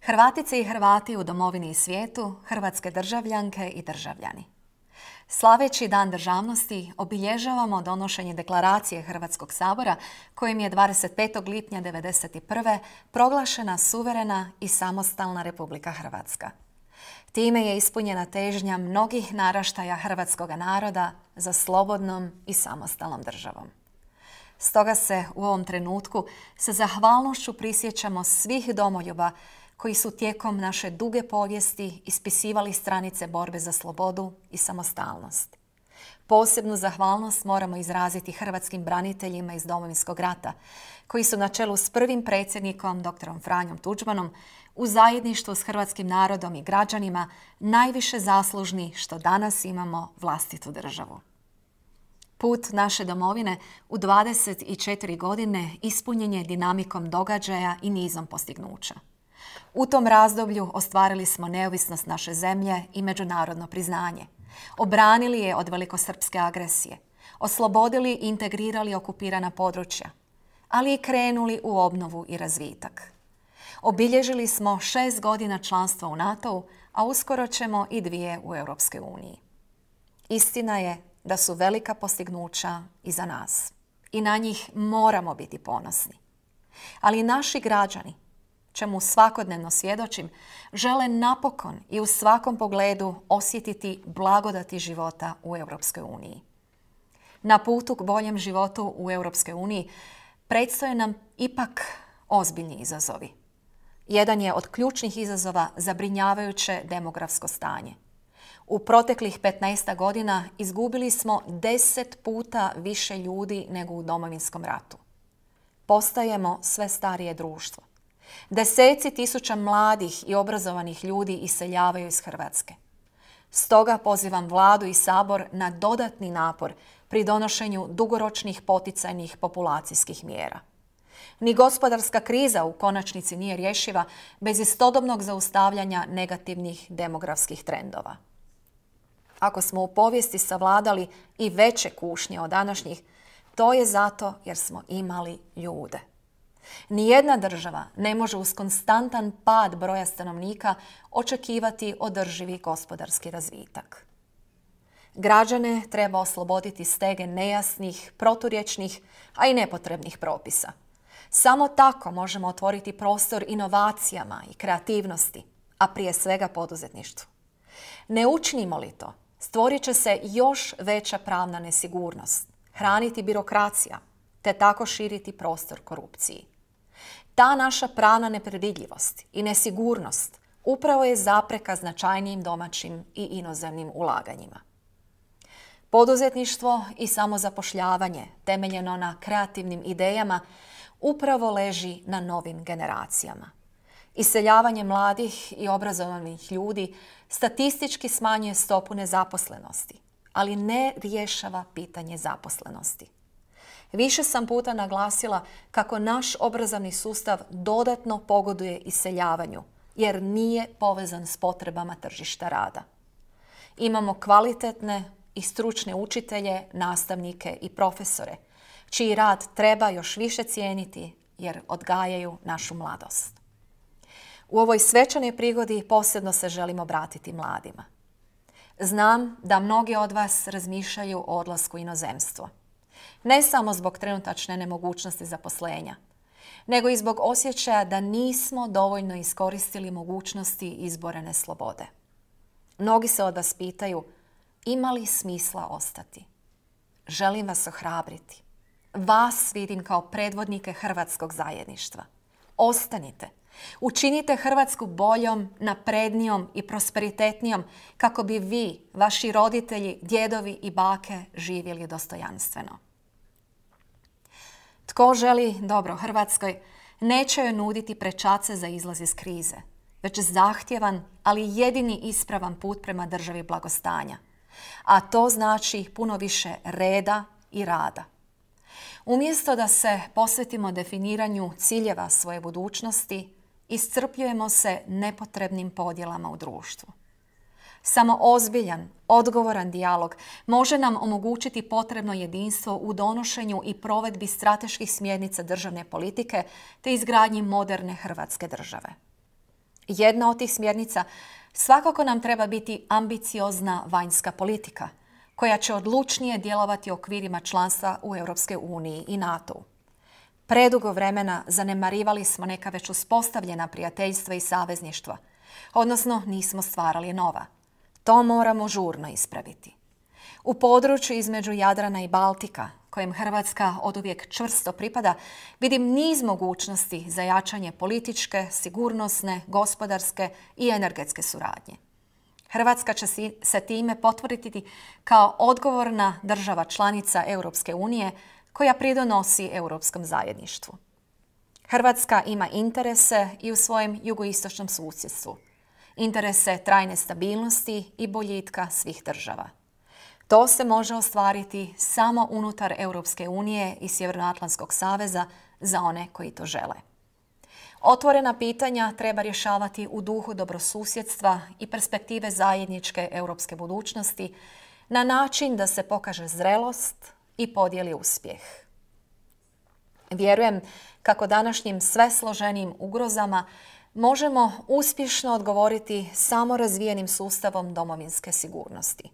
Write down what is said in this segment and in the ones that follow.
Hrvatice i Hrvati u domovini i svijetu, hrvatske državljanke i državljani. Slaveći Dan državnosti obilježavamo donošenje deklaracije Hrvatskog sabora kojim je 25. lipnja 1991. proglašena suverena i samostalna Republika Hrvatska. Time je ispunjena težnja mnogih naraštaja hrvatskoga naroda za slobodnom i samostalnom državom. Stoga se u ovom trenutku sa zahvalnošću prisjećamo svih domoljuba koji su tijekom naše duge povijesti ispisivali stranice borbe za slobodu i samostalnost. Posebnu zahvalnost moramo izraziti hrvatskim braniteljima iz Domovinskog rata, koji su na čelu s prvim predsjednikom, dr. Franjom Tuđmanom, u zajedništvu s hrvatskim narodom i građanima najviše zaslužni što danas imamo vlastitu državu. Put naše domovine u 24 godine ispunjen je dinamikom događaja i nizom postignuća. U tom razdoblju ostvarili smo neovisnost naše zemlje i međunarodno priznanje. Obranili je od velikosrpske agresije, oslobodili i integrirali okupirana područja, ali i krenuli u obnovu i razvitak. Obilježili smo 6 godina članstva u NATO-u, a uskoro ćemo i 2 u Europskoj uniji. Istina je da su velika postignuća iza nas i na njih moramo biti ponosni. Ali i naši građani, čemu svakodnevno svjedočim, žele napokon i u svakom pogledu osjetiti blagodati života u Europskoj uniji. Na putu k boljem životu u Europskoj uniji predstoje nam ipak ozbiljni izazovi. Jedan je od ključnih izazova zabrinjavajuće demografsko stanje. U proteklih 15 godina izgubili smo 10 puta više ljudi nego u Domovinskom ratu. Postajemo sve starije društvo. Deseci tisuća mladih i obrazovanih ljudi iseljavaju iz Hrvatske. Stoga pozivam Vladu i Sabor na dodatni napor pri donošenju dugoročnih poticajnih populacijskih mjera. Ni gospodarska kriza u konačnici nije rješiva bez istodobnog zaustavljanja negativnih demografskih trendova. Ako smo u povijesti savladali i veće kušnje od današnjih, to je zato jer smo imali ljude. Nijedna država ne može uz konstantan pad broja stanovnika očekivati održivi gospodarski razvitak. Građane treba osloboditi stege nejasnih, proturječnih, a i nepotrebnih propisa. Samo tako možemo otvoriti prostor inovacijama i kreativnosti, a prije svega poduzetništvu. Ne učinimo li to, stvorit će se još veća pravna nesigurnost, hraniti birokracija, te tako širiti prostor korupciji. Ta naša pravna nepredvidljivost i nesigurnost upravo je zapreka značajnijim domaćim i inozemnim ulaganjima. Poduzetništvo i samozapošljavanje temeljeno na kreativnim idejama upravo leži na novim generacijama. Iseljavanje mladih i obrazovanih ljudi statistički smanjuje stopu nezaposlenosti, ali ne rješava pitanje zaposlenosti. Više sam puta naglasila kako naš obrazovni sustav dodatno pogoduje iseljavanju, jer nije povezan s potrebama tržišta rada. Imamo kvalitetne i stručne učitelje, nastavnike i profesore, čiji rad treba još više cijeniti jer odgajaju našu mladost. U ovoj svečanoj prigodi posebno se želim obratiti mladima. Znam da mnogi od vas razmišljaju o odlasku u inozemstvo. Ne samo zbog trenutačne nemogućnosti zaposlenja, nego i zbog osjećaja da nismo dovoljno iskoristili mogućnosti izborene slobode. Mnogi se od vas pitaju, ima li smisla ostati? Želim vas ohrabriti. Vas vidim kao predvodnike hrvatskog zajedništva. Ostanite. Učinite Hrvatsku boljom, naprednijom i prosperitetnijom kako bi vi, vaši roditelji, djedovi i bake živjeli dostojanstveno. Tko želi dobro Hrvatskoj, neće joj nuditi prečace za izlaz iz krize, već zahtjevan, ali jedini ispravan put prema državi blagostanja. A to znači puno više reda i rada. Umjesto da se posvetimo definiranju ciljeva svoje budućnosti, iscrpljujemo se nepotrebnim podjelama u društvu. Samo ozbiljan, odgovoran dijalog može nam omogućiti potrebno jedinstvo u donošenju i provedbi strateških smjernica državne politike te izgradnji moderne Hrvatske države. Jedna od tih smjernica svakako nam treba biti ambiciozna vanjska politika, koja će odlučnije djelovati u okvirima članstva u Europskoj uniji i NATO-u. Predugo vremena zanemarivali smo neka već uspostavljena prijateljstva i savezništva, odnosno nismo stvarali nova. To moramo žurno ispraviti. U području između Jadrana i Baltika, kojem Hrvatska oduvijek čvrsto pripada, vidim niz mogućnosti za jačanje političke, sigurnosne, gospodarske i energetske suradnje. Hrvatska će se time potvrditi kao odgovorna država članica Europske unije koja pridonosi europskom zajedništvu. Hrvatska ima interese i u svojem jugoistočnom susjedstvu. Interese trajne stabilnosti i boljitka svih država. To se može ostvariti samo unutar Europske unije i Sjevernoatlantskog saveza za one koji to žele. Otvorena pitanja treba rješavati u duhu dobrosusjedstva i perspektive zajedničke europske budućnosti na način da se pokaže zrelost i podijeli uspjeh. Vjerujem kako današnjim sve složenijim ugrozama možemo uspješno odgovoriti samo razvijenim sustavom domovinske sigurnosti.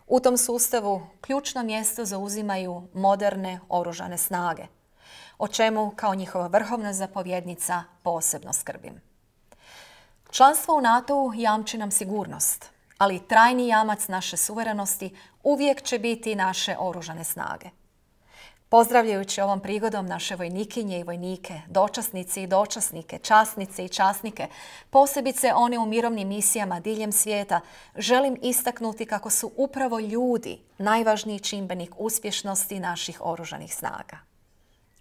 U tom sustavu ključno mjesto zauzimaju moderne oružane snage, o čemu kao njihova vrhovna zapovjednica posebno skrbim. Članstvo u NATO-u jamči nam sigurnost, ali trajni jamac naše suverenosti uvijek će biti naše oružane snage. Pozdravljajući ovom prigodom naše vojnikinje i vojnike, dočasnice i dočasnike, časnice i časnike, posebice one u mirovnim misijama diljem svijeta, želim istaknuti kako su upravo ljudi najvažniji čimbenik uspješnosti naših oružanih snaga.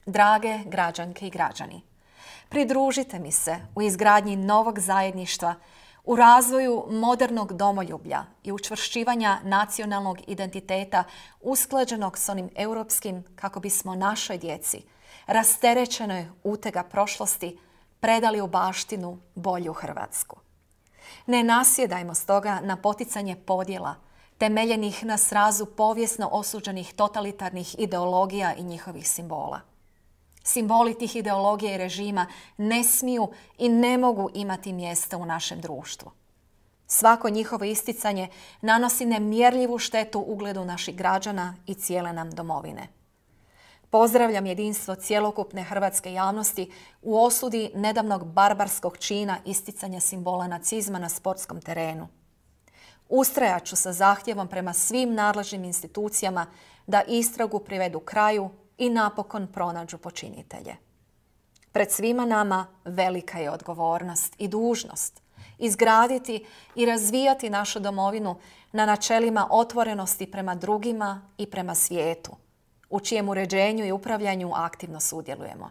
Drage građanke i građani, pridružite mi se u izgradnji novog zajedništva, u razvoju modernog domoljublja i učvršćivanja nacionalnog identiteta usklađenog s onim europskim kako bismo našoj djeci, rasterećenoj utega prošlosti, predali u baštinu bolju Hrvatsku. Ne nasjedajmo stoga na poticanje podjela, temeljenih na srazu povijesno osuđenih totalitarnih ideologija i njihovih simbola. Simboli tih ideologija i režima ne smiju i ne mogu imati mjesta u našem društvu. Svako njihovo isticanje nanosi nemjerljivu štetu ugledu naših građana i cijele nam domovine. Pozdravljam jedinstvo cjelokupne hrvatske javnosti u osudi nedavnog barbarskog čina isticanja simbola nacizma na sportskom terenu. Ustrajat ću sa zahtjevom prema svim nadležnim institucijama da istragu privedu kraju i napokon pronađu počinitelje. Pred svima nama velika je odgovornost i dužnost izgraditi i razvijati našu domovinu na načelima otvorenosti prema drugima i prema svijetu, u čijem uređenju i upravljanju aktivno sudjelujemo.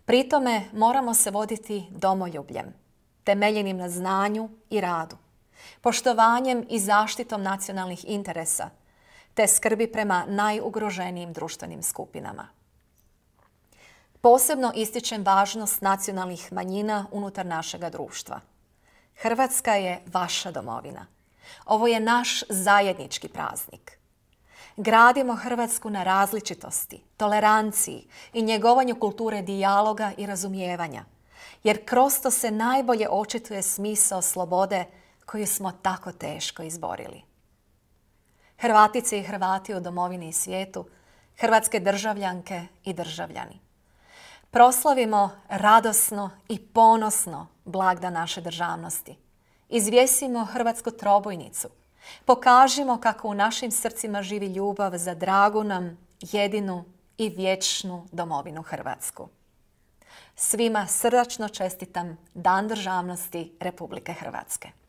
Pri tome moramo se voditi domoljubljem, temeljenim na znanju i radu, poštovanjem i zaštitom nacionalnih interesa, te skrbi prema najugroženijim društvenim skupinama. Posebno ističem važnost nacionalnih manjina unutar našega društva. Hrvatska je vaša domovina. Ovo je naš zajednički praznik. Gradimo Hrvatsku na različitosti, toleranciji i njegovanju kulture dijaloga i razumijevanja, jer kroz to se najbolje očituje smisao slobode koju smo tako teško izborili. Hrvatice i Hrvati u domovini i svijetu, hrvatske državljanke i državljani. Proslavimo radosno i ponosno blagdan naše državnosti. Izvjesimo hrvatsku trobojnicu. Pokažimo kako u našim srcima živi ljubav za dragu nam, jedinu i vječnu domovinu Hrvatsku. Svima srdačno čestitam Dan državnosti Republike Hrvatske.